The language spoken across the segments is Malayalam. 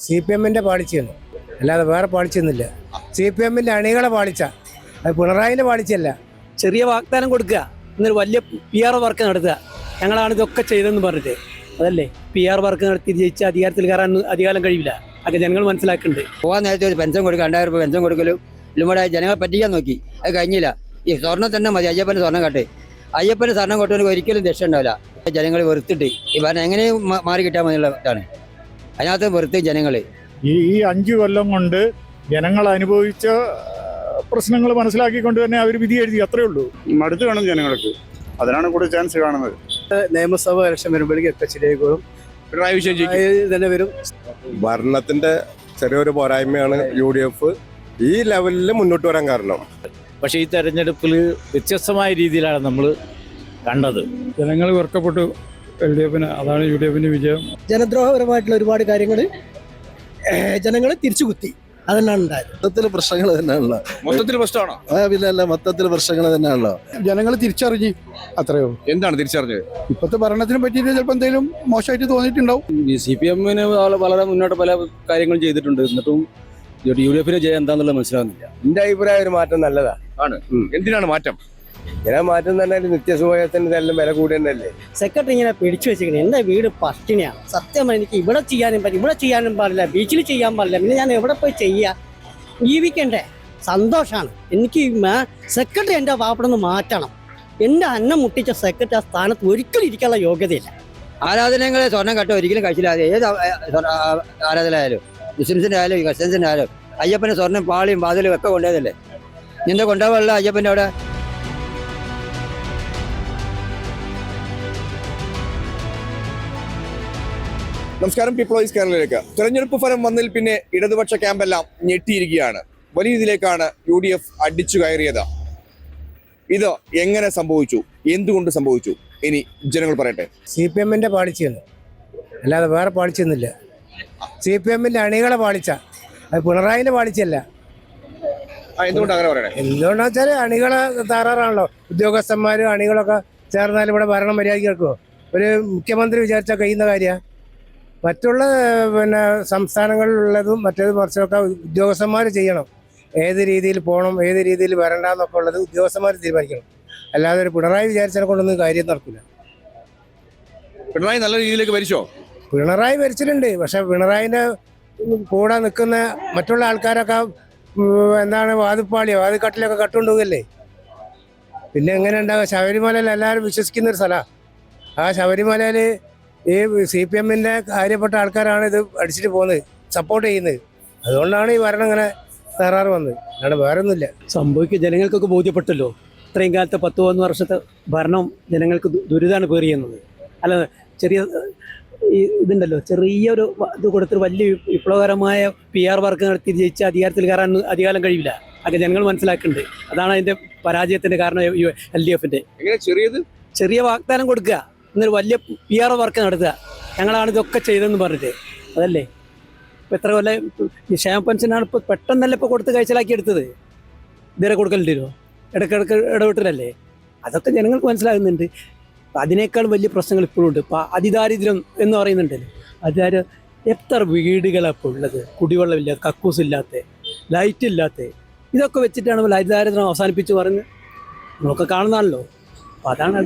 CPM-ന്റെ പാളിച്ചയാണ്, അല്ലാതെ വേറെ പാളിച്ചൊന്നുമില്ല. CPM-ന്റെ അണികളെ പാളിച്ച, അത് പിണറായിന്റെ പാളിച്ചല്ല. ചെറിയ വാഗ്ദാനം കൊടുക്കുക, എന്നൊരു വലിയ PR വർക്ക് നടത്തുക. ഞങ്ങളാണ് ഇതൊക്കെ ചെയ്തതെന്ന് പറഞ്ഞിട്ട് അതല്ലേ PR വർക്ക് നടത്തി ജയിച്ച് അധികാരത്തിൽ കയറാൻ അധികാരം കഴിയില്ല. അതൊക്കെ ജനങ്ങൾ മനസ്സിലാക്കുന്നുണ്ട്. പോകാൻ നേരത്തെ ഒരു പെൻഷൻ കൊടുക്കുക, 2000 രൂപ പെൻഷൻ കൊടുക്കലും ഇവിടെ ജനങ്ങളെ പറ്റിക്കാൻ നോക്കി, അത് കഴിഞ്ഞില്ല. ഈ സ്വർണ്ണം തന്നെ മതി, അയ്യപ്പന് സ്വർണ്ണം കട്ടെ. അയ്യപ്പന് സ്വർണ്ണം കൊട്ടുകൊണ്ട് ഒരിക്കലും രക്ഷ ഉണ്ടാവില്ല. ജനങ്ങൾ വെറുത്തിട്ട് ഈ ഭരണം എങ്ങനെയും മാറി കിട്ടാൻ മതിയുള്ളതാണ്. അതിനകത്ത് വെറുത്ത് ജനങ്ങൾ ഈ 5 കൊല്ലം കൊണ്ട് ജനങ്ങൾ അനുഭവിച്ച പ്രശ്നങ്ങൾ മനസ്സിലാക്കിക്കൊണ്ട് തന്നെ അവർ വിധി എഴുതി, അത്രേ ഉള്ളൂ. മടുത്ത് കാണും ജനങ്ങൾക്ക്, അതിനാണ് കൂടുതൽ ചാൻസ് കാണുന്നത്. നിയമസഭ ഇലക്ഷൻ വരുമ്പോഴേക്കും ഒക്കെ ശരിയായിക്കോളും, പിണറായി വിജയൻ തന്നെ വരും. ഭരണത്തിന്റെ ചെറിയൊരു പോരായ്മയാണ് UDF ഈ ലെവലിൽ മുന്നോട്ട് വരാൻ കാരണം. പക്ഷേ ഈ തെരഞ്ഞെടുപ്പിൽ വ്യത്യസ്തമായ രീതിയിലാണ് നമ്മൾ കണ്ടത്. ജനങ്ങൾ വെറുക്കപ്പെട്ടു LDF-ന്, അതാണ് UDF-ന്റെ വിജയം. ജനദ്രോഹപരമായിട്ടുള്ള ഒരുപാട് കാര്യങ്ങൾ ജനങ്ങൾ തിരിച്ചുകുത്തി, അതെന്നാണ് ഉണ്ടായത്. മൊത്തത്തിൽ പ്രശ്നങ്ങൾ തന്നെയാണല്ലോ. മൊത്തത്തിൽ പ്രശ്നമാണോ? പിന്നെ മൊത്തത്തിൽ പ്രശ്നങ്ങൾ തന്നെയാണല്ലോ. ജനങ്ങൾ തിരിച്ചറിഞ്ഞ്, അത്രയോ. എന്താണ് തിരിച്ചറിഞ്ഞത്? ഇപ്പോഴത്തെ ഭരണത്തിനെ പറ്റിയിട്ട് ചിലപ്പോൾ എന്തെങ്കിലും മോശമായിട്ട് തോന്നിയിട്ടുണ്ടാവും. CPM-ന് വളരെ മുന്നോട്ട് പല കാര്യങ്ങളും ചെയ്തിട്ടുണ്ട്, എന്നിട്ടും UDF-ന് ജയം എന്താണെന്നുള്ളത് മനസ്സിലാകുന്നില്ല. എന്റെ അഭിപ്രായം ഒരു മാറ്റം നല്ലതാണ്. എന്തിനാണ് മാറ്റം? ഇങ്ങനെ മാറ്റം തന്നെ നിത്യസുഖത്തിന് ഇതെല്ലാം വില കൂടിയല്ലേ. സെക്രട്ടറി ഇങ്ങനെ പിടിച്ചു വെച്ചിരിക്കുന്നത്, എൻ്റെ വീട് പട്ടിണിയാണ്. സത്യം എനിക്ക് ഇവിടെ ചെയ്യാനും പറ്റില്ല, ഇവിടെ ചെയ്യാനും പാടില്ല, ബീച്ചിൽ ചെയ്യാൻ പാടില്ല, പിന്നെ ഞാൻ എവിടെ പോയി ചെയ്യുക? ജീവിക്കണ്ടേ? സന്തോഷമാണ് എനിക്ക്. സെക്രട്ടറി എൻ്റെ പാപ്പടന്ന് മാറ്റണം. എൻ്റെ അന്നം മുട്ടിച്ച സെക്രട്ടറി ആ സ്ഥാനത്ത് ഒരിക്കലും ഇരിക്കാനുള്ള യോഗ്യതയില്ല. ആരാധനകളെ സ്വർണ്ണം കട്ട ഒരിക്കലും കഴിച്ചില്ലാതെ ഏത് ആരാധനയായാലും, മുസ്ലിംസിൻ്റെ ആയാലും ക്രിസ്ത്യൻസിൻ്റെ ആയാലും, അയ്യപ്പൻ്റെ സ്വർണ്ണം പാളിയും വാതിലും ഒക്കെ കൊണ്ടുപോയതല്ലേ. നിന്റെ കൊണ്ടുപോകാനുള്ള അയ്യപ്പൻ്റെ അവിടെ നമസ്കാരം, പീപ്പിൾസ് കേരളയിലേക്ക്. തെരഞ്ഞെടുപ്പ് ഫലം വന്നതിൽ പിന്നെ ഇടതുപക്ഷ ക്യാമ്പെല്ലാം ഞെട്ടിയിരിക്കുകയാണ്. വലിയ ഇതിലേക്കാണ് UDF അടിച്ചു കയറിയത്. ഇത് എങ്ങനെ സംഭവിച്ചു, എന്തുകൊണ്ട് സംഭവിച്ചു, ഇനി ജനങ്ങൾ പറയട്ടെ. CPM-ന്റെ പാളിച്ചയാണ്, അല്ലാതെ വേറെ പാളിച്ചൊന്നുമില്ല. CPM-ന്റെ അണികളെ പാളിച്ച, അത് പിണറായിന്റെ പാളിച്ചല്ല. എന്തുകൊണ്ട് അങ്ങനെ പറയണേ? എന്തുകൊണ്ടാ വെച്ചാൽ അണികളെ താറാറാണല്ലോ. ഉദ്യോഗസ്ഥന്മാരും അണികളൊക്കെ ചേർന്നാലും ഇവിടെ ഭരണം മര്യാദയ്ക്ക് കേൾക്കുമോ? ഒരു മുഖ്യമന്ത്രി വിചാരിച്ചാൽ കഴിയുന്ന കാര്യമാണ്. മറ്റുള്ള സംസ്ഥാനങ്ങളിലുള്ളതും മറ്റേത് മറിച്ചൊക്കെ ഉദ്യോഗസ്ഥന്മാർ ചെയ്യണം. ഏത് രീതിയിൽ പോകണം, ഏത് രീതിയിൽ വരണ്ടെന്നൊക്കെ ഉള്ളത് ഉദ്യോഗസ്ഥന്മാർ തീരുമാനിക്കണം. അല്ലാതെ ഒരു പിണറായി വിചാരിച്ചതിനെ കൊണ്ടൊന്നും കാര്യം നടക്കില്ല. പിണറായി നല്ല രീതിയിലേക്ക് ഭരിച്ചോ? പിണറായി ഭരിച്ചിട്ടുണ്ട്, പക്ഷെ പിണറായിൻ്റെ കൂടെ നിൽക്കുന്ന മറ്റുള്ള ആൾക്കാരൊക്കെ എന്താണ് വാതിക്കട്ടിലൊക്കെ കട്ടുകൊണ്ടുപോകല്ലേ. പിന്നെ എങ്ങനെ ഉണ്ടാകുക? ശബരിമലയിൽ എല്ലാവരും വിശ്വസിക്കുന്ന ഒരു സ്ഥലമാണ്. ആ ശബരിമലയിൽ ഈ CPM-ന്റെ കാര്യപ്പെട്ട ആൾക്കാരാണ് ഇത് അടിച്ചിട്ട് പോകുന്നത്, സപ്പോർട്ട് ചെയ്യുന്നത്. അതുകൊണ്ടാണ് ഈ ഭരണം ഇങ്ങനെ തകരാറ് വന്നത്, അല്ലാണ്ട് വേറെ ഒന്നുമില്ല. സംഭവിക്കുക ജനങ്ങൾക്കൊക്കെ ബോധ്യപ്പെട്ടല്ലോ. ഇത്രയും കാലത്തെ 10-11 വർഷത്തെ ഭരണം ജനങ്ങൾക്ക് ദുരിതമാണ് പേറിയുന്നത്. അല്ല, ചെറിയ ഇതുണ്ടല്ലോ, ചെറിയൊരു ഇത് കൊടുത്തൊരു വലിയ വിപ്ലവകരമായ PR വർക്ക് നടത്തി ജയിച്ച് അധികാരത്തിൽ കയറാൻ അധികാരം കഴിയില്ല. അതൊക്കെ ജനങ്ങൾ മനസ്സിലാക്കുന്നുണ്ട്. അതാണ് അതിൻ്റെ പരാജയത്തിൻ്റെ കാരണം. LDF-ന്റെ ചെറിയ വാഗ്ദാനം കൊടുക്കുക, എന്നൊരു വലിയ PR വർക്ക് നടത്തുക. ഞങ്ങളാണ് ഇതൊക്കെ ചെയ്തതെന്ന് പറഞ്ഞിട്ട് അതല്ലേ. ഇപ്പം എത്ര കൊല്ലം ക്ഷേമ പെൻഷനാണ് ഇപ്പോൾ പെട്ടെന്നല്ല ഇപ്പോൾ കൊടുത്ത് കഴിച്ചിലാക്കി എടുത്തത്. ഇതുവരെ കൊടുക്കലുണ്ടോ? ഇടയ്ക്കിടയ്ക്ക് ഇടപെട്ടില്ലല്ലേ. അതൊക്കെ ജനങ്ങൾക്ക് മനസ്സിലാകുന്നുണ്ട്. അതിനേക്കാൾ വലിയ പ്രശ്നങ്ങൾ ഇപ്പോഴും ഉണ്ട്. ഇപ്പം അതിദാരിദ്ര്യം എന്ന് പറയുന്നുണ്ടല്ലോ, അതിദാരിദ്ര്യം എത്ര വീടുകളാണ് ഇപ്പോൾ ഉള്ളത്? കുടിവെള്ളമില്ലാത്ത, കക്കൂസില്ലാത്ത, ലൈറ്റില്ലാത്ത, ഇതൊക്കെ വെച്ചിട്ടാണ് അതിദാരിദ്ര്യം അവസാനിപ്പിച്ച് പറഞ്ഞ് നമ്മളൊക്കെ കാണുന്നതാണല്ലോ. അപ്പോൾ അതാണ്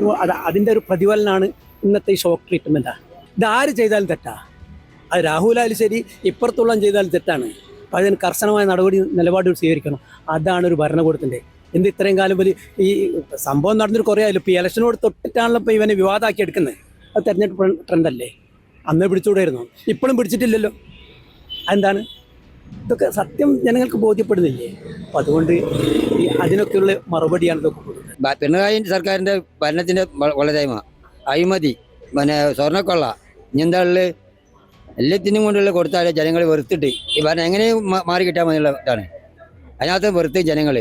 അതിൻ്റെ ഒരു പ്രതിഫലനമാണ് ഇന്നത്തെ ഈ ഷോക്ക് ട്രീറ്റ്മെൻറ്റാണ്. ഇതാര് ചെയ്താലും തെറ്റാ. അത് രാഹുലായാലും ശരി, ഇപ്പുറത്തുള്ള ചെയ്താലും തെറ്റാണ്. അപ്പോൾ അതിന് കർശനമായ നിലപാടുകൾ സ്വീകരിക്കണം. അതാണ് ഒരു ഭരണകൂടത്തിൻ്റെ. ഇത്രയും കാലം വലിയ ഈ സംഭവം നടന്നൊരു കുറേ ആയാലും ഇപ്പോൾ ഇലക്ഷനോട് തൊട്ടിട്ടാണല്ലോ ഇപ്പോൾ ഇവനെ വിവാദമാക്കി എടുക്കുന്നത്. അത് തെരഞ്ഞെടുപ്പ് ട്രെൻഡല്ലേ. അന്നേ പിടിച്ചുകൂടായിരുന്നു, ഇപ്പോഴും പിടിച്ചിട്ടില്ലല്ലോ. അതെന്താണ്? ഇതൊക്കെ സത്യം ജനങ്ങൾക്ക് ബോധ്യപ്പെടുന്നില്ലേ? അപ്പം അതുകൊണ്ട് അതിനൊക്കെയുള്ള മറുപടിയാണ് ഇതൊക്കെ കൊടുക്കുന്നത്. പിണറായി സർക്കാരിൻ്റെ ഭരണത്തിൻ്റെ വളരായ്മ, അഴിമതി, പിന്നെ സ്വർണ്ണക്കൊള്ള, ഇങ്ങനത്തെ എല്ലാത്തിനും കൊണ്ടുള്ള കൊടുത്താൽ ജനങ്ങൾ വെറുത്തിട്ട് ഈ ഭരണം എങ്ങനെയും മാറി കിട്ടാൻ മതിയുള്ള ഇതാണ്. അതിനകത്ത് വെറുത്ത് ജനങ്ങൾ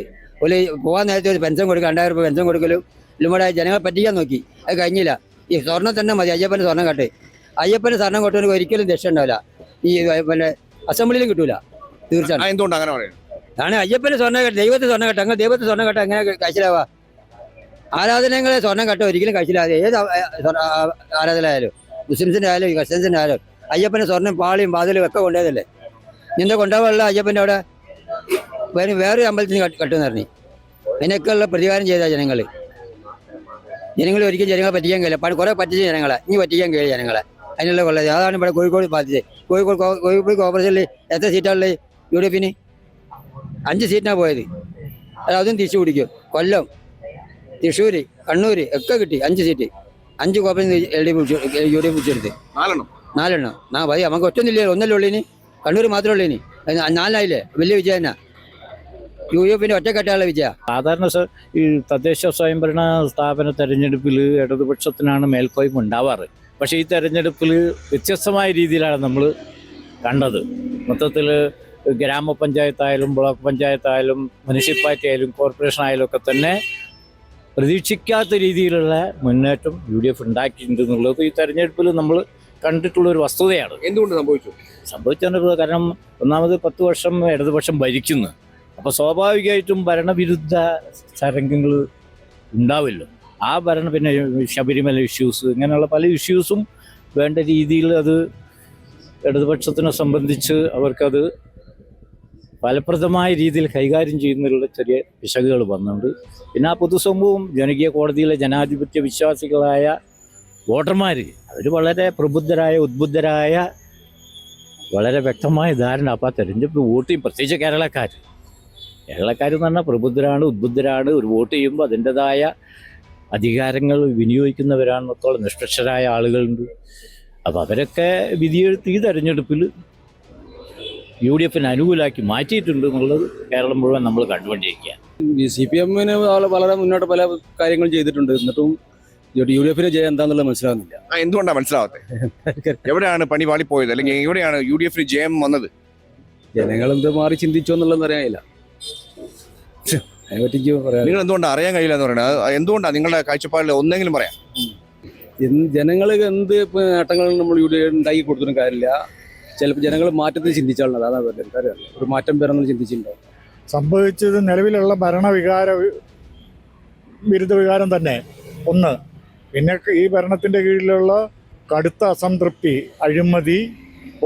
ഒരു പോകാൻ നേരത്തെ ഒരു പെൻഷൻ കൊടുക്കുക, 2000 രൂപ പെൻഷൻ കൊടുക്കലും ഇവിടെ ജനങ്ങളെ പറ്റിക്കാൻ നോക്കി, അത് കഴിഞ്ഞില്ല. ഈ സ്വർണ്ണം തന്നെ മതി, അയ്യപ്പൻ്റെ സ്വർണ്ണം കട്ടെ. അയ്യപ്പൻ്റെ സ്വർണ്ണം കൊട്ടുകൊണ്ട് ഒരിക്കലും രക്ഷ ഉണ്ടാവില്ല. ഈ പിന്നെ അസംബ്ലിയിലും കിട്ടൂല. തീർച്ചയായും. എന്തുകൊണ്ട് അങ്ങനെ പറയുന്നത്? ആണ് അയ്യപ്പൻ്റെ സ്വർണ്ണം കെട്ട്, ദൈവത്തെ സ്വർണ്ണം കെട്ട്. അങ്ങനെ ദൈവത്തെ സ്വർണ്ണം കെട്ട് എങ്ങനെ കഴിച്ചിലാവാ? ആരാധനകളെ സ്വർണ്ണം കെട്ട ഒരിക്കലും കഴിച്ചില്ലാതെ ഏത് ആരാധനയായാലും, മുസ്ലിംസിൻ്റെ ആയാലും ക്രിസ്ത്യൻസിൻ്റെ ആയാലും, അയ്യപ്പൻ്റെ സ്വർണ്ണം പാളിയും വാതിലും ഒക്കെ കൊണ്ടുപോയതല്ലേ. ഇനി കൊണ്ടാവാനുള്ള അയ്യപ്പൻ്റെ അവിടെ വേറൊരു അമ്പലത്തിന് കട്ടുമെന്ന് പറഞ്ഞു. അതിനൊക്കെയുള്ള പ്രതികാരം ചെയ്ത ജനങ്ങൾ ഒരിക്കലും ജനങ്ങളെ പറ്റിക്കാൻ കഴിയില്ല. കുറേ പറ്റിച്ച ജനങ്ങളെ ഇനി പറ്റിക്കാൻ കഴിയില്ല ജനങ്ങളെ. അതിനുള്ള കൊള്ളത് അതാണ് ഇവിടെ കോഴിക്കോട് ബാധിച്ചത്. കോഴിക്കോട് കോർപ്പറേഷനിൽ എത്ര സീറ്റാണുള്ളത്? UDF 5 സീറ്റിനാണ് പോയത്. അതും തിരിച്ചു പിടിക്കും. കൊല്ലം, തൃശ്ശൂർ, കണ്ണൂർ ഒക്കെ കിട്ടി 5 സീറ്റ്. 5 കോർപ്പറേഷൻ UDF പിടിച്ചെടുത്ത് 4 മതി. നമുക്ക് ഒറ്റൊന്നില്ലേ, ഒന്നല്ലേ ഉള്ളീനി. കണ്ണൂർ മാത്രമേ ഉള്ളീനി. 4 വലിയ വിജയം തന്നെ. UDF ഒറ്റക്കെട്ടുള്ള വിജയ. സാധാരണ ഈ തദ്ദേശ സ്വയംഭരണ സ്ഥാപന തെരഞ്ഞെടുപ്പിൽ ഇടതുപക്ഷത്തിനാണ് മേൽക്കോയ്മ ഉണ്ടാവാറ്. പക്ഷേ ഈ തെരഞ്ഞെടുപ്പിൽ വ്യത്യസ്തമായ രീതിയിലാണ് നമ്മൾ കണ്ടത്. മൊത്തത്തിൽ ഗ്രാമപഞ്ചായത്തായാലും ബ്ലോക്ക് പഞ്ചായത്തായാലും മുനിസിപ്പാലിറ്റി ആയാലും കോർപ്പറേഷൻ ആയാലും ഒക്കെ തന്നെ പ്രതീക്ഷിക്കാത്ത രീതിയിലുള്ള മുന്നേറ്റം UDF ഉണ്ടാക്കിയിട്ടുണ്ട് എന്നുള്ളത് ഈ തെരഞ്ഞെടുപ്പിൽ നമ്മൾ കണ്ടിട്ടുള്ളൊരു വസ്തുതയാണ്. എന്തുകൊണ്ട് സംഭവിച്ചത് കാരണം ഒന്നാമത് 10 വർഷം ഇടതുപക്ഷം ഭരിക്കുന്നു. അപ്പോൾ സ്വാഭാവികമായിട്ടും ഭരണവിരുദ്ധ തരംഗങ്ങൾ ഉണ്ടാവില്ലോ. ആ പിന്നെ ശബരിമല ഇഷ്യൂസ്, ഇങ്ങനെയുള്ള പല ഇഷ്യൂസും വേണ്ട രീതിയിൽ അത് ഇടതുപക്ഷത്തിനെ സംബന്ധിച്ച് അവർക്കത് ഫലപ്രദമായ രീതിയിൽ കൈകാര്യം ചെയ്യുന്നതിലുള്ള ചെറിയ പിശകുകൾ വന്നുണ്ട്. പിന്നെ ആ പൊതുസമൂഹം, ജനകീയ കോടതിയിലെ ജനാധിപത്യ വിശ്വാസികളായ വോട്ടർമാർ അവർ വളരെ പ്രബുദ്ധരായ, ഉദ്ബുദ്ധരായ, വളരെ വ്യക്തമായ ധാരണ. അപ്പോൾ ആ തെരഞ്ഞെടുപ്പ് വോട്ട് ചെയ്യും. പ്രത്യേകിച്ച് കേരളക്കാരെന്ന് പറഞ്ഞാൽ പ്രബുദ്ധരാണ്, ഉദ്ബുദ്ധരാണ്. ഒരു വോട്ട് ചെയ്യുമ്പോൾ അതിൻ്റെതായ അധികാരങ്ങൾ വിനിയോഗിക്കുന്നവരാണെന്നത്തോളം നിഷ്പക്ഷരായ ആളുകളുണ്ട്. അപ്പോൾ അവരൊക്കെ വിധിയെഴുത്ത് ഈ തെരഞ്ഞെടുപ്പിൽ UDF അനുകൂലമാക്കി മാറ്റിയിട്ടുണ്ട് എന്നുള്ളത് കേരളം മുഴുവൻ നമ്മൾ കണ്ടുകൊണ്ടിരിക്കുക. CPM വളരെ മുന്നോട്ട് പല കാര്യങ്ങളും ചെയ്തിട്ടുണ്ട്. എന്നിട്ടും UDF ജയം എന്താണെന്നുള്ളത് മനസ്സിലാവുന്നില്ല. എന്തുകൊണ്ടാണ് മനസ്സിലാവാത്തത്? എവിടെയാണ് പണി പാളിപ്പോയത്? അല്ലെങ്കിൽ എവിടെയാണ് UDF ജയം വന്നത്? ജനങ്ങൾ എന്ത് മാറി ചിന്തിച്ചോ എന്നുള്ളത് അറിയാനില്ല. അതിനെപ്പറ്റിക്ക് പറയാം. നിങ്ങൾ എന്തുകൊണ്ടാണ് അറിയാൻ കഴിയില്ല എന്ന് പറയുന്നത്? എന്തുകൊണ്ടാണ് നിങ്ങളുടെ കാഴ്ചപ്പാടിൽ ഒന്നെങ്കിലും പറയാം? ജനങ്ങൾ എന്ത് നേട്ടങ്ങൾ നമ്മൾ ഉണ്ടാക്കി കൊടുത്തിട്ടും കാര്യമില്ല. ചിലപ്പോൾ ജനങ്ങൾ മാറ്റത്തിൽ ചിന്തിച്ചാളുണ്ട്. അതാണ് എനിക്കറിയാം. ഒരു മാറ്റം വരണമെന്ന് ചിന്തിച്ചിട്ടുണ്ടോ? സംഭവിച്ചത് നിലവിലുള്ള വിരുദ്ധ വികാരം തന്നെ ഒന്ന്. പിന്നെ ഈ ഭരണത്തിൻ്റെ കീഴിലുള്ള കടുത്ത അസംതൃപ്തി, അഴിമതി,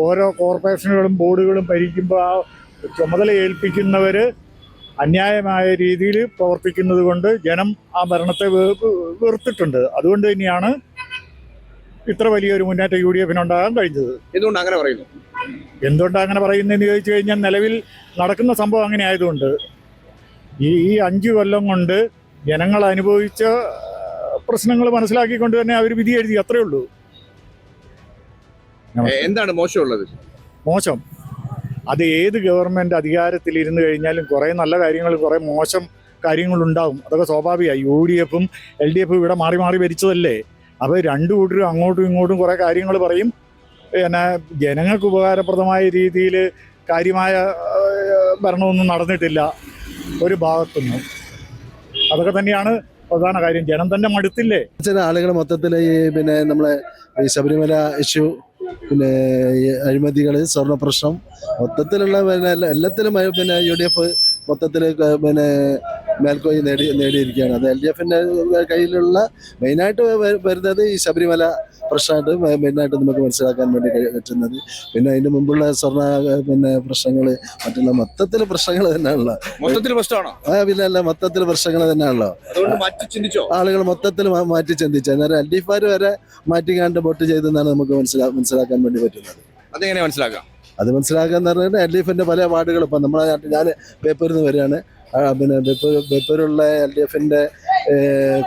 ഓരോ കോർപ്പറേഷനുകളും ബോർഡുകളും ഭരിക്കുമ്പോൾ ആ ചുമതല ഏൽപ്പിക്കുന്നവർ അന്യായമായ രീതിയിൽ പ്രവർത്തിക്കുന്നത് കൊണ്ട് ജനം ആ ഭരണത്തെ വെറുത്തിട്ടുണ്ട്. അതുകൊണ്ട് തന്നെയാണ് ഇത്ര വലിയൊരു മുന്നേറ്റം UDF ഉണ്ടാകാൻ കഴിഞ്ഞത്. എന്തുകൊണ്ട് അങ്ങനെ പറയുന്നു? എന്തുകൊണ്ടാണ് അങ്ങനെ പറയുന്നതെന്ന് ചോദിച്ചു കഴിഞ്ഞാൽ നിലവിൽ നടക്കുന്ന സംഭവം അങ്ങനെ ആയതുകൊണ്ട്. ഈ 5 കൊല്ലം കൊണ്ട് ജനങ്ങൾ അനുഭവിച്ച പ്രശ്നങ്ങൾ മനസ്സിലാക്കിക്കൊണ്ട് തന്നെ അവർ വിധി എഴുതി. അത്രേ ഉള്ളൂ. എന്താണ് മോശമുള്ളത്? മോശം അത് ഏത് ഗവൺമെൻറ് അധികാരത്തിലിരുന്ന് കഴിഞ്ഞാലും കുറേ നല്ല കാര്യങ്ങളും കുറേ മോശം കാര്യങ്ങളുണ്ടാവും. അതൊക്കെ സ്വാഭാവികമായി. UDFും LDFും ഇവിടെ മാറി മാറി ഭരിച്ചതല്ലേ. അപ്പോൾ രണ്ടു കൂട്ടരും അങ്ങോട്ടും ഇങ്ങോട്ടും കുറേ കാര്യങ്ങൾ പറയും. പിന്നെ ജനങ്ങൾക്ക് ഉപകാരപ്രദമായ രീതിയിൽ കാര്യമായ ഭരണമൊന്നും നടന്നിട്ടില്ല ഒരു ഭാഗത്തുനിന്നും. അതൊക്കെ തന്നെയാണ് പ്രധാന കാര്യം. ജനം തന്നെ മടുത്തില്ലേ. ചില ആളുകൾ മൊത്തത്തിൽ പിന്നെ നമ്മളെ ഈ ശബരിമല ഇഷ്യൂ, പിന്നെ അഴിമതികൾ, സ്വർണ്ണ പ്രശ്നം, മൊത്തത്തിലുള്ള എല്ലാത്തിലും പിന്നെ UDF മൊത്തത്തിൽ പിന്നെ മേൽക്കോയി നേടിയിരിക്കുകയാണ്. അത് LDFിൻ്റെ കയ്യിലുള്ള മെയിനായിട്ട് വരുന്നത് ഈ ശബരിമല പ്രശ്നമായിട്ട് മെയിനായിട്ട് നമുക്ക് മനസ്സിലാക്കാൻ വേണ്ടി പറ്റുന്നത്. പിന്നെ അതിന് മുമ്പുള്ള സ്വർണ്ണ പിന്നെ പ്രശ്നങ്ങൾ, മറ്റുള്ള മൊത്തത്തിൽ പ്രശ്നങ്ങൾ തന്നെയാണല്ലോ. മൊത്തത്തിൽ പ്രശ്നമാണോ? പിന്നെ മൊത്തത്തിൽ പ്രശ്നങ്ങൾ തന്നെയാണല്ലോ. ആളുകൾ മൊത്തത്തിൽ മാറ്റി ചിന്തിച്ചു. അന്നേരം LDF വരെ മാറ്റിക്കാണ്ട് വോട്ട് ചെയ്തെന്നാണ് നമുക്ക് മനസ്സിലാക്കാൻ വേണ്ടി പറ്റുന്നത്. അതെങ്ങനെ മനസ്സിലാക്കാം? അത് മനസ്സിലാക്കാന്ന് പറഞ്ഞാൽ LDFിൻ്റെ പല വാർഡുകൾ ഇപ്പം നമ്മളെ നാട്ടിൽ, ഞാൻ ബേപ്പൂരിൽ നിന്ന് വരികയാണ്. പിന്നെ ബേപ്പൂരുള്ള LDFിൻ്റെ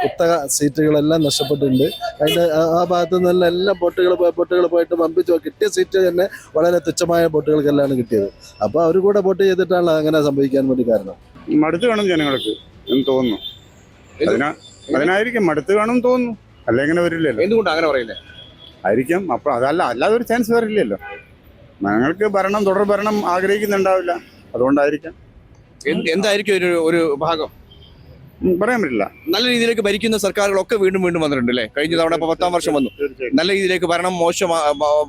കുത്തക സീറ്റുകളെല്ലാം നഷ്ടപ്പെട്ടിട്ടുണ്ട്. അതിൻ്റെ ആ ഭാഗത്തു നിന്നുള്ള എല്ലാ വോട്ടുകൾ പോയിട്ട് വമ്പിച്ച് കിട്ടിയ സീറ്റ് തന്നെ വളരെ തുച്ഛമായ വോട്ടുകൾക്കെല്ലാം കിട്ടിയത്. അപ്പോൾ അവർ കൂടെ വോട്ട് ചെയ്തിട്ടാണ് അങ്ങനെ സംഭവിക്കാൻ വേണ്ടി കാരണം. മടുത്ത് കാണും ജനങ്ങൾക്ക് എന്ന് തോന്നുന്നു. അതിനായിരിക്കും മടുത്ത് കാണും തോന്നുന്നു. അല്ല എങ്ങനെ വരില്ലല്ലോ. എന്തുകൊണ്ട് അങ്ങനെ പറയുന്നത് ആയിരിക്കാം. അപ്പോൾ അല്ലാതെ ഒരു ചാൻസ് വരില്ലല്ലോ. ഞങ്ങൾക്ക് തുടർ ഭരണം ആഗ്രഹിക്കുന്നുണ്ടാവില്ല. അതുകൊണ്ടായിരിക്കാം. എന്തായിരിക്കും ഒരു ഭാഗം പറയാൻ പറ്റില്ല. നല്ല രീതിയിലേക്ക് ഭരിക്കുന്ന സർക്കാരുകളൊക്കെ വീണ്ടും വന്നിട്ടുണ്ട് അല്ലേ? കഴിഞ്ഞ തവണ 10-ാം വർഷം വന്നു. നല്ല രീതിയിലേക്ക് ഭരണം മോശം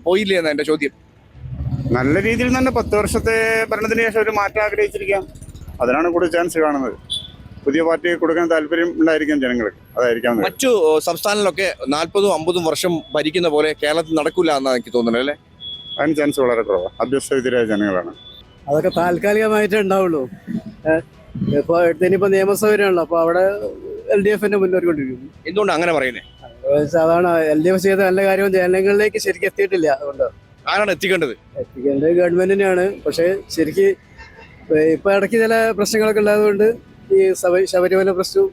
പോയില്ലേ എന്നാ എന്റെ ചോദ്യം. നല്ല രീതിയിൽ തന്നെ 10 വർഷത്തെ ഭരണത്തിന് ശേഷം ഒരു മാറ്റം ആഗ്രഹിച്ചിരിക്കാം. അതിനാണ് കൂടുതൽ ചാൻസ് കാണുന്നത്. പുതിയ പാർട്ടി കൊടുക്കാൻ താല്പര്യം ഉണ്ടായിരിക്കാം ജനങ്ങൾക്ക്. അതായിരിക്കാം. മറ്റു സംസ്ഥാനങ്ങളിലൊക്കെ 40-50 വർഷം ഭരിക്കുന്ന പോലെ കേരളത്തിൽ നടക്കൂല എന്നാണ് എനിക്ക് തോന്നുന്നത് അല്ലേ? അതിന് ചാൻസ് വളരെ കുറവാണ്. അഭ്യസ്തവിദ്യരായ ജനങ്ങളാണ്. അതൊക്കെ താൽക്കാലികമായിട്ടേ ഉണ്ടാവുള്ളൂ. ഇപ്പോൾ ഇനിയിപ്പോൾ നിയമസഭയാണല്ലോ, അപ്പോൾ അവിടെ LDF മുന്നോട്ടിക്കൊണ്ടിരിക്കുന്നു. എന്തുകൊണ്ട് അങ്ങനെ പറയുന്നത്? അതാണ് LDF ചെയ്ത നല്ല കാര്യവും ജനങ്ങളിലേക്ക് ശരിക്കും എത്തിയിട്ടില്ല. അതുകൊണ്ട് ആരാണ് എത്തിക്കേണ്ടത്? എത്തിക്കേണ്ടത് ഗവൺമെന്റിനെയാണ്. പക്ഷേ ശരിക്ക് ഇപ്പൊ ഇടയ്ക്ക് ചില പ്രശ്നങ്ങളൊക്കെ ഉണ്ടായതുകൊണ്ട് ഈ ശബരിമല പ്രശ്നവും.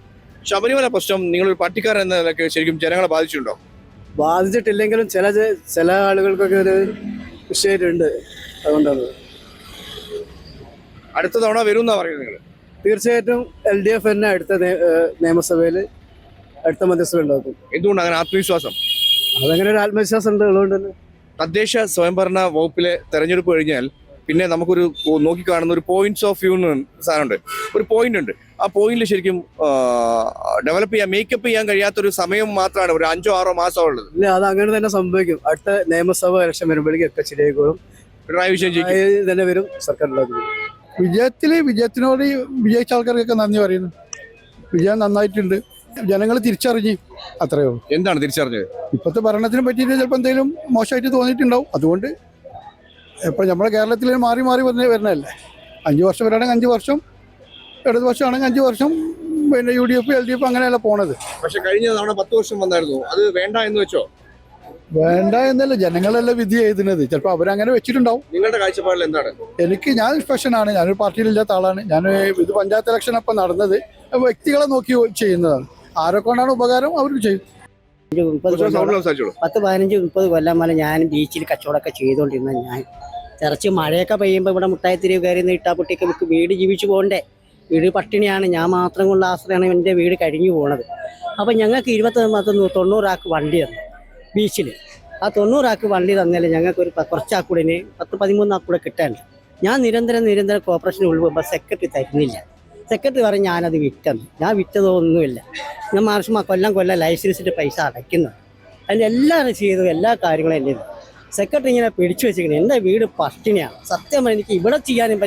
ശബരിമല പ്രശ്നം നിങ്ങളൊരു പാർട്ടിക്കാരൻ എന്ന നിലയ്ക്ക് ശരിക്കും ജനങ്ങളെ ബാധിച്ചിട്ടുണ്ടോ? ബാധിച്ചിട്ടില്ലെങ്കിലും ചില ആളുകൾക്കൊക്കെ ഒരു വിഷയമുണ്ട്. അതുകൊണ്ടാണ്. അടുത്ത തവണ വരും എന്നാ പറയുന്നത് നിങ്ങൾ? തീർച്ചയായിട്ടും LDF തന്നെ അടുത്ത നിയമസഭയിൽ അടുത്ത മന്ത്രിസഭ ഉണ്ടാക്കും. എന്തുകൊണ്ട് അങ്ങനെ ആത്മവിശ്വാസം? അതങ്ങനെ ഒരു ആത്മവിശ്വാസം ഉണ്ട്. അതുകൊണ്ട് തന്നെ തദ്ദേശ സ്വയംഭരണ വകുപ്പിലെ തെരഞ്ഞെടുപ്പ് കഴിഞ്ഞാൽ പിന്നെ നമുക്കൊരു നോക്കിക്കാണുന്ന ഒരു പോയിന്റ്സ് ഓഫ് വ്യൂ സാധനമുണ്ട്. ഒരു പോയിന്റ് ഉണ്ട്. ആ പോയിന്റിൽ ശരിക്കും ഡെവലപ്പ് ചെയ്യാൻ, മേക്കപ്പ് ചെയ്യാൻ കഴിയാത്തൊരു സമയം മാത്രമാണ് ഒരു 5-6 മാസം ഉള്ളത്. ഇല്ല, അത് അങ്ങനെ തന്നെ സംഭവിക്കും. അടുത്ത നിയമസഭ ഇലക്ഷൻ വരുമ്പോഴേക്കും ഒക്കെ ശരിയായിക്കോളും. പിണറായി വിജയൻ തന്നെ വരും, സർക്കാർ ഉണ്ടാക്കും. വിജയത്തിനോട് വിജയിച്ച ആൾക്കാർക്കൊക്കെ നന്ദി പറയുന്നു. വിജയം നന്നായിട്ടുണ്ട്, ജനങ്ങൾ തിരിച്ചറിഞ്ഞ്, അത്രയോ. എന്താണ് തിരിച്ചറിഞ്ഞത്? ഇപ്പോഴത്തെ ഭരണത്തിനെ പറ്റിയിട്ട് ചിലപ്പോൾ എന്തെങ്കിലും മോശമായിട്ട് തോന്നിയിട്ടുണ്ടാവും. അതുകൊണ്ട് ഇപ്പം നമ്മുടെ കേരളത്തിൽ മാറി വരണതല്ലേ. 5 വർഷം വരാണെങ്കിൽ 5 വർഷം, ഇടതുപക്ഷമാണെങ്കിൽ 5 വർഷം, പിന്നെ UDF LDF അങ്ങനെയല്ല പോണത്. പക്ഷെ കഴിഞ്ഞ തവണ 10 വർഷം വന്നായിരുന്നു, അത് വേണ്ട എന്ന് വെച്ചോ? വേണ്ട എന്നല്ല, ജനങ്ങളല്ല വിധി എഴുതുന്നത്. ചിലപ്പോൾ അവരങ്ങനെ വെച്ചിട്ടുണ്ടാവും. നിങ്ങളുടെ കാഴ്ചപ്പാടിൽ എന്താണ്? ഞാൻ സ്പെഷ്യനാണ്, ഞാനൊരു പാർട്ടിയിലില്ലാത്ത ആളാണ്. ഇത് പഞ്ചായത്ത് ഇലക്ഷൻ അപ്പം നടന്നത് വ്യക്തികളെ നോക്കി ചെയ്യുന്നതാണ്. ആരൊക്കെ കൊണ്ടാണ് ഉപകാരം അവർക്ക് ചെയ്യും. 10-15-30 കൊല്ലം വരെ ഞാൻ ബീച്ചിൽ കച്ചവടമൊക്കെ ചെയ്തുകൊണ്ടിരുന്ന ഞാൻ കുറച്ച് മഴയൊക്കെ പെയ്യുമ്പോൾ ഇവിടെ മുട്ടായിത്തിരി കയറി ഇട്ടാപ്പൊട്ടിയൊക്കെ വിൽക്ക് വീട് ജീവിച്ചു പോകണ്ടേ. വീട് പട്ടിണിയാണ്. ഞാൻ മാത്രം കൊള്ള ആശ്രയമാണ് എൻ്റെ വീട് കഴിഞ്ഞു പോണത്. അപ്പം ഞങ്ങൾക്ക് 90 ആൾക്ക് വണ്ടി തന്നു ബീച്ചിൽ. ആ 90 ആൾക്ക് വണ്ടി തന്നാലും ഞങ്ങൾക്ക് ഒരു കുറച്ചാക്കൂടിന് 10-13 ആൾക്കൂടെ കിട്ടാനുണ്ട്. ഞാൻ നിരന്തരം കോർപ്പറേഷന് ഉൾപ്പെടുമ്പോൾ സെക്രട്ടറി തരുന്നില്ല. സെക്രട്ടറി പറഞ്ഞ് ഞാനത് വിറ്റെന്ന്. ഞാൻ വിറ്റതൊന്നുമില്ല. ഞാൻ മാർച്ച് കൊല്ലം ലൈസൻസിൻ്റെ പൈസ അടയ്ക്കുന്നത്. അതിൻ്റെ എല്ലാ ചെയ്തു എല്ലാ കാര്യങ്ങളും എൻ്റെ സെക്രട്ടറി ഇങ്ങനെ പിടിച്ചു വെച്ചിരിക്കുന്നത്. എൻ്റെ വീട് പട്ടിണിയാണ്. സത്യം പറഞ്ഞാൽ എനിക്ക് ഇവിടെ ചെയ്യാനും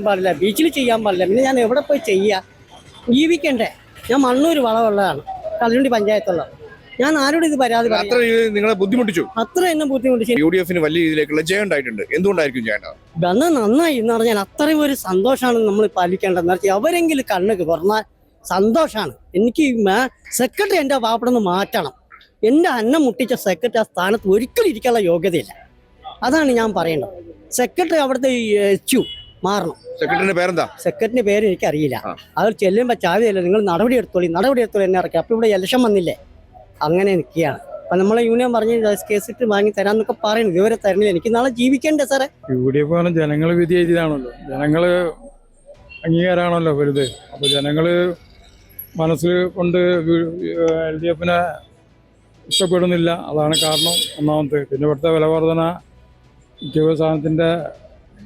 പാടില്ല, ബീച്ചിൽ ചെയ്യാൻ പാടില്ല. പിന്നെ ഞാൻ എവിടെ പോയി ചെയ്യുക? ജീവിക്കണ്ടേ? ഞാൻ മണ്ണൂർ വളമുള്ളതാണ്, കല്ലുണ്ടി പഞ്ചായത്തുള്ളതാണ്. ഞാൻ ആരോടും ഇത് പരാതി പറയാം. നിങ്ങളെ ബുദ്ധിമുട്ടിച്ചു? അത്ര എന്നെ ബുദ്ധിമുട്ടിച്ചു. UDF വലിയ രീതിയിലേക്കുള്ള ജയം ഉണ്ടായിട്ടുണ്ട്. എന്തുകൊണ്ടായിരിക്കും ചെയ്യേണ്ടത്? വന്ന് നന്നായി എന്ന് പറഞ്ഞാൽ അത്രയും ഒരു സന്തോഷമാണ് നമ്മൾ പാലിക്കേണ്ടതെന്ന് വെച്ചാൽ അവരെങ്കിലും കണ്ണൊക്കെ പറഞ്ഞാൽ സന്തോഷമാണ്. എനിക്ക് സെക്രട്ടറി എൻ്റെ പാപ്പടന്ന് മാറ്റണം. എൻ്റെ അന്നം മുട്ടിച്ച സെക്രട്ടറി ആ സ്ഥാനത്ത് ഒരിക്കലും ഇരിക്കാനുള്ള യോഗ്യതയില്ല. അതാണ് ഞാൻ പറയേണ്ടത്. സെക്രട്ടറി അവിടുത്തെ മാറണം. സെക്രട്ടറിന്റെ പേരെന്താ? സെക്രട്ടറിന്റെ പേര് എനിക്കറിയില്ല. അവർ ചെല്ലുമ്പോൾ ചാവിയല്ല, നിങ്ങൾ നടപടി എടുത്തോളി എന്നെ ഇറക്കി. അപ്പോൾ ഇവിടെ ഇലക്ഷൻ വന്നില്ലേ, അങ്ങനെ നിൽക്കുകയാണ്. അപ്പം നമ്മളെ യൂണിയൻ പറഞ്ഞ് കേസിട്ട് വാങ്ങി തരാന്നൊക്കെ പറയുന്നു. ഇതുവരെ തരുന്നില്ല. എനിക്ക് നാളെ ജീവിക്കണ്ടേ സാറേ? UDF ജനങ്ങൾ വിധി എഴുതിയതാണല്ലോ, ജനങ്ങൾ അംഗീകാരമാണല്ലോ വലുത്. അപ്പോൾ ജനങ്ങൾ മനസ്സിൽ കൊണ്ട് LDF ഇഷ്ടപ്പെടുന്നില്ല. അതാണ് കാരണം ഒന്നാമത്തെ. പിന്നെ ഇവിടുത്തെ വിലവർധന, സാധനത്തിൻ്റെ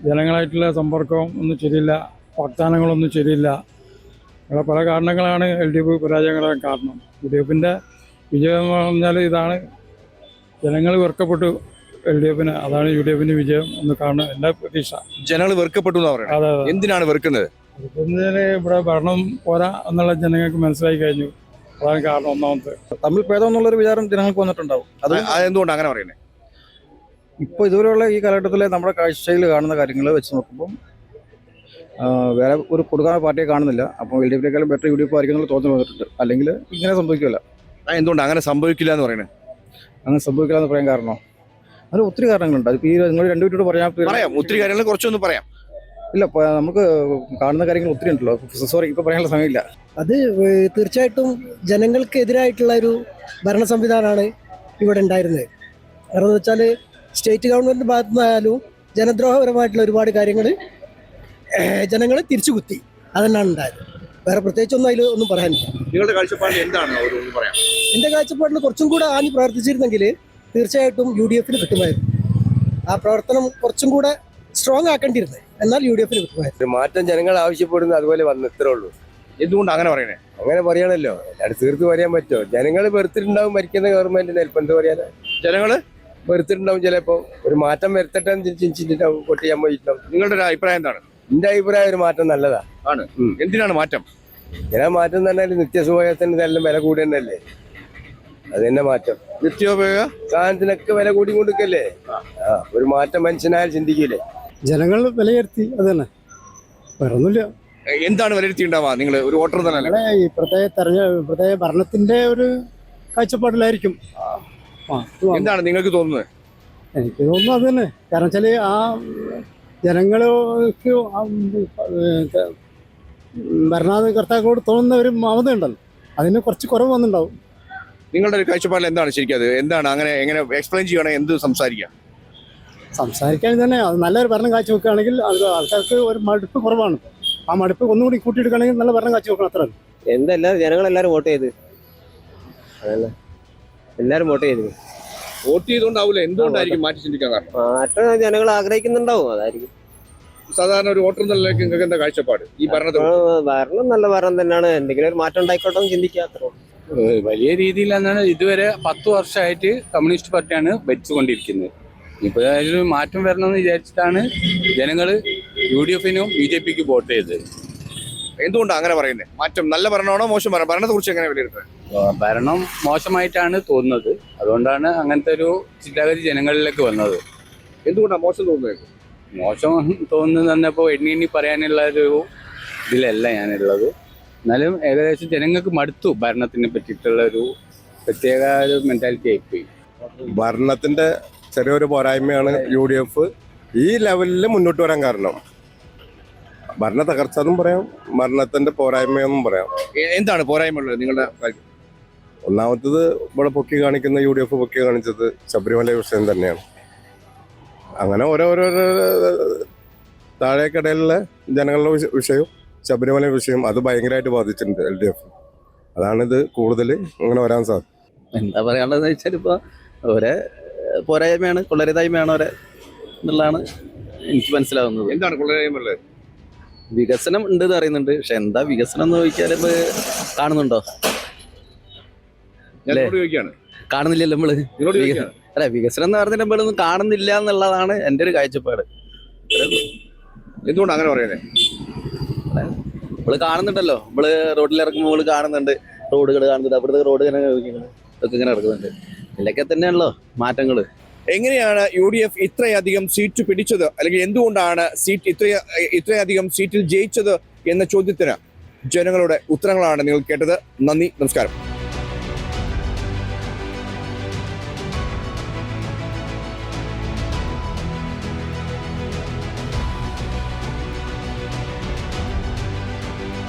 ജനങ്ങളായിട്ടുള്ള സമ്പർക്കം ഒന്നും ശരിയില്ല, വാഗ്ദാനങ്ങളൊന്നും ശരിയില്ല. അങ്ങനെ പല കാരണങ്ങളാണ് LDF പരാജയങ്ങളാൻ കാരണം. UDF വിജയം എന്ന് പറഞ്ഞാൽ ഇതാണ്, ജനങ്ങൾ വെറുക്കപ്പെട്ടു LDF. അതാണ് UDF വിജയം എന്ന് കാണുന്നത് എൻ്റെ പ്രതീക്ഷ. ജനങ്ങൾ വെറുക്കപ്പെട്ടു എന്ന് പറയുന്നത്? അതെ. എന്തിനാണ് വെറുക്കുന്നത്? ഇവിടെ ഭരണം പോരാ എന്നുള്ള ജനങ്ങൾക്ക് മനസ്സിലായി കഴിഞ്ഞു. അതാണ് കാരണം ഒന്നാമത്തെ. തമ്മിൽ ഭേദം എന്നുള്ളൊരു വിചാരം ജനങ്ങൾക്ക് വന്നിട്ടുണ്ടാവും. അത് എന്തുകൊണ്ട് അങ്ങനെ പറയുന്നത്? ഇപ്പോൾ ഇതുവരെയുള്ള ഈ കാലഘട്ടത്തിലെ നമ്മുടെ കാഴ്ചയിൽ കാണുന്ന കാര്യങ്ങൾ വെച്ച് നോക്കുമ്പം വേറെ ഒരു കൊടുക്കാൻ പാർട്ടിയെ കാണുന്നില്ല. അപ്പോൾ LDFിനേക്കാളും ബെറ്റർ UDF ആയിരിക്കും എന്നുള്ള തോന്നൽ വന്നിട്ടുണ്ട്. അല്ലെങ്കിൽ ഇങ്ങനെ സംഭവിക്കില്ല. എന്തുകൊണ്ട് അങ്ങനെ സംഭവിക്കില്ല എന്ന് പറയുന്നത്? അങ്ങനെ സംഭവിക്കില്ല എന്ന് പറയാൻ കാരണം അത് ഒത്തിരി കാരണങ്ങളുണ്ട്. അതിപ്പോൾ ഈ നിങ്ങൾ രണ്ടുപേരോട് പറയാം. ഒത്തിരി കാര്യങ്ങൾ കുറച്ചൊന്നും പറയാം. ഇല്ല, നമുക്ക് കാണുന്ന കാര്യങ്ങൾ ഒത്തിരി ഉണ്ടല്ലോ. സോറി, ഇപ്പോൾ പറയാനുള്ള സമയമില്ല. അത് തീർച്ചയായിട്ടും ജനങ്ങൾക്കെതിരായിട്ടുള്ള ഒരു ഭരണ സംവിധാനമാണ് ഇവിടെ ഉണ്ടായിരുന്നത്. കാരണം എന്ന് വെച്ചാൽ സ്റ്റേറ്റ് ഗവൺമെൻറ് ഭാഗത്തു നിന്നായാലും ജനദ്രോഹപരമായിട്ടുള്ള ഒരുപാട് കാര്യങ്ങൾ ജനങ്ങൾ തിരിച്ചു കുത്തി. അതന്നെയാണ് ഉണ്ടായത്. വേറെ പ്രത്യേകിച്ചൊന്നും അതിൽ ഒന്നും പറയാനില്ല. നിങ്ങളുടെ കാഴ്ചപ്പാടിൽ എന്താണ് പറയാം? എൻ്റെ കാഴ്ചപ്പാടിൽ കുറച്ചും കൂടെ ആഞ്ഞ് പ്രവർത്തിച്ചിരുന്നെങ്കിൽ തീർച്ചയായിട്ടും UDFന് കിട്ടുമായിരുന്നു. ആ പ്രവർത്തനം കുറച്ചും കൂടെ സ്ട്രോങ് ആക്കേണ്ടിയിരുന്നത്. എന്നാൽ UDFന് കിട്ടുമായിരുന്നു. മാറ്റം ജനങ്ങൾ ആവശ്യപ്പെടുന്നു, അതുപോലെ വന്നു, ഇത്രേ ഉള്ളൂ. എന്തുകൊണ്ട് അങ്ങനെ പറയണേ? അങ്ങനെ പറയണല്ലോ, അത് തീർത്ത് പറയാൻ പറ്റുമോ? ജനങ്ങൾ വെറുത്തിട്ടുണ്ടാവും ഭരിക്കുന്ന ഗവൺമെന്റിന്. ചിലപ്പോൾ എന്ത് പറയാനാ, ജനങ്ങൾ വെറുത്തിട്ടുണ്ടാവും. ചിലപ്പോൾ ഒരു മാറ്റം വരുത്തട്ടെ ചിന്തിച്ചിട്ടുണ്ടാവും, വോട്ട് ചെയ്യാൻ പോയിട്ടുണ്ടാവും. നിങ്ങളുടെ ഒരു അഭിപ്രായം എന്താണ്? എന്റെ അഭിപ്രായം ഒരു മാറ്റം നല്ലതാ ആണ്. എന്തിനാണ് മാറ്റം? ഇങ്ങനെ മാറ്റം എന്ന് പറഞ്ഞാൽ നിത്യസുപയോഗത്തിന് ഇതെല്ലാം വില കൂടി തന്നെയല്ലേ, അത് തന്നെ മാറ്റം. നിത്യോപയോഗ സാധനത്തിനൊക്കെ വില കൂടി കൊടുക്കല്ലേ. ഒരു മാറ്റം മനുഷ്യനായാൽ ചിന്തിക്കില്ലേ. ജനങ്ങൾ വിലയിരുത്തി അത് തന്നെ വേറെ ഒന്നുമില്ല. എന്താണ് വിലയിരുത്തിയിട്ടുണ്ടാവുക? നിങ്ങൾ ഒരു വോട്ടർ തന്നെ നമ്മളെ ഇപ്പോഴത്തെ ഭരണത്തിന്റെ ഒരു കാഴ്ചപ്പാടിലായിരിക്കും. എന്താണ് നിങ്ങൾക്ക് തോന്നുന്നത്? എനിക്ക് തോന്നുന്നു അത് തന്നെ. കാരണം വെച്ചാല് ആ ജനങ്ങൾക്ക് ഭരണകർത്താക്കളോട് തോന്നുന്ന ഒരു മമത ഉണ്ടല്ലോ, അതിന് കുറച്ച് കുറവ് വന്നിട്ടുണ്ടാവും. നിങ്ങളുടെ ഒരു കാഴ്ചപ്പാടിൽ എന്താണ് ശരിക്കും അത് എന്താണ്? അങ്ങനെ എങ്ങനെ എക്സ്പ്ലെയിൻ ചെയ്യണേ? എന്ത് സംസാരിക്കാം? സംസാരിക്കാൻ തന്നെ അത് നല്ലൊരു ഭരണം കാഴ്ചവെക്കുകയാണെങ്കിൽ അത് ആൾക്കാർക്ക് ഒരു മടുപ്പ് കുറവാണ്. ആ മടുപ്പ് ഒന്നുകൂടി കൂട്ടിയെടുക്കുകയാണെങ്കിൽ നല്ല ഭരണം കാഴ്ചവെക്കണം. അത്ര എന്തെല്ലാം ജനങ്ങളെല്ലാവരും വോട്ട് ചെയ്ത്, അതല്ലേ എല്ലാവരും വോട്ട് ചെയ്ത്. വോട്ട് ചെയ്തുകൊണ്ടാവൂല, എന്തുകൊണ്ടായിരിക്കും മാറ്റി ചിന്തിക്കാൻ കാരണം? മാറ്റം ജനങ്ങൾ ആഗ്രഹിക്കുന്നുണ്ടാവും, അതായിരിക്കും. സാധാരണ ഒരു വോട്ടർ നിലയിലേക്ക് നിങ്ങൾക്ക് എന്താ കാഴ്ചപ്പാട് ഈ ഭരണത്തിൽ? ഭരണം നല്ല ഭരണം തന്നെയാണ്, എന്തെങ്കിലും ഒരു മാറ്റം ഉണ്ടായിക്കോട്ടെ എന്ന് ചിന്തിക്കാത്ര. വലിയ രീതിയിൽ എന്നാണ് ഇതുവരെ 10 വർഷമായിട്ട് കമ്മ്യൂണിസ്റ്റ് പാർട്ടിയാണ് ഭരിച്ചുകൊണ്ടിരിക്കുന്നത്. ഇപ്പോൾ അതിലൊരു മാറ്റം വരണമെന്ന് വിചാരിച്ചിട്ടാണ് ജനങ്ങൾ UDF-നും BJP-ക്കും വോട്ട് ചെയ്തത്. എന്തുകൊണ്ടാണ് അങ്ങനെ പറയുന്നത്? മാറ്റം നല്ല ഭരണമാണോ മോശം ഭരണം? ഭരണത്തെ കുറിച്ച് എങ്ങനെ വിലയിരുത്തുന്നത്? ഭരണം മോശമായിട്ടാണ് തോന്നുന്നത്, അതുകൊണ്ടാണ് അങ്ങനത്തെ ഒരു ചിന്താഗതി ജനങ്ങളിലേക്ക് വന്നത്. എന്തുകൊണ്ടാണ് മോശം തോന്നുന്നത്? മോശം തോന്നുന്നത് തന്നെപ്പോൾ എണ്ണി പറയാനുള്ള ഒരു ഇതിലല്ല ഞാനുള്ളത്. എന്നാലും ഏകദേശം ജനങ്ങൾക്ക് മടുത്തു ഭരണത്തിനെ പറ്റിയിട്ടുള്ള ഒരു പ്രത്യേക ഒരു മെന്റാലിറ്റി ആയിപ്പോയി. ഭരണത്തിന്റെ ചെറിയൊരു പോരായ്മയാണ് UDF ഈ ലെവലിൽ മുന്നോട്ട് വരാൻ കാരണം. ഭരണ തകർച്ച എന്നും പറയാം, ഭരണത്തിന്റെ പോരായ്മയെന്നും പറയാം. എന്താണ് പോരായ്മ ഉള്ളത് നിങ്ങളുടെ? ഒന്നാമത്തത് ഇവിടെ പൊക്കി കാണിക്കുന്ന UDF പൊക്കി കാണിച്ചത് ശബരിമല വിഷയം തന്നെയാണ്. അങ്ങനെ ഓരോരോ താഴേക്കടയിലുള്ള ജനങ്ങളുടെ വിഷയവും ശബരിമല വിഷയം അത് ഭയങ്കരമായിട്ട് ബാധിച്ചിട്ടുണ്ട് LDF. അതാണിത് കൂടുതൽ അങ്ങനെ വരാൻ സാധിക്കും. എന്താ പറയാനുള്ളതെന്ന് വെച്ചാൽ ഇപ്പോൾ ഓരോ പോരായ്മയാണ്, കൊള്ളരുതായ്മയാണ് ഓരോ എന്നുള്ളതാണ് എനിക്ക് മനസ്സിലാവുന്നത്. എന്താണ് കൊള്ളരുതായ്മ ഉള്ളത്? വികസനം ഉണ്ട് എന്ന് അറിയുന്നുണ്ട്, പക്ഷെ എന്താ വികസനം എന്ന് ചോദിച്ചാൽ കാണുന്നുണ്ടോ? കാണുന്നില്ലല്ലോ നമ്മള്. അല്ല, വികസനം എന്ന് പറഞ്ഞാൽ നമ്മളൊന്നും കാണുന്നില്ല എന്നുള്ളതാണ് എൻ്റെ ഒരു കാഴ്ചപ്പാട്. എന്തുകൊണ്ട് അങ്ങനെ പറയുന്നത്? നമ്മള് കാണുന്നുണ്ടല്ലോ, നമ്മള് റോഡിലിറങ്ങുമ്പോൾ നമ്മള് കാണുന്നുണ്ട്, റോഡുകൾ കാണുന്നുണ്ട്, അവിടുത്തെ റോഡ് ഇങ്ങനെ ഇതൊക്കെ ഇങ്ങനെ നടക്കുന്നുണ്ട്. ഇതിലൊക്കെ തന്നെയാണല്ലോ മാറ്റങ്ങള്. എങ്ങനെയാണ് UDF ഇത്രയധികം സീറ്റ് പിടിച്ചത്, അല്ലെങ്കിൽ എന്തുകൊണ്ടാണ് ഇത്രയധികം സീറ്റിൽ ജയിച്ചത് എന്ന ചോദ്യത്തിന് ജനങ്ങളുടെ ഉത്തരങ്ങളാണ് നിങ്ങൾ കേട്ടത്. നന്ദി, നമസ്കാരം.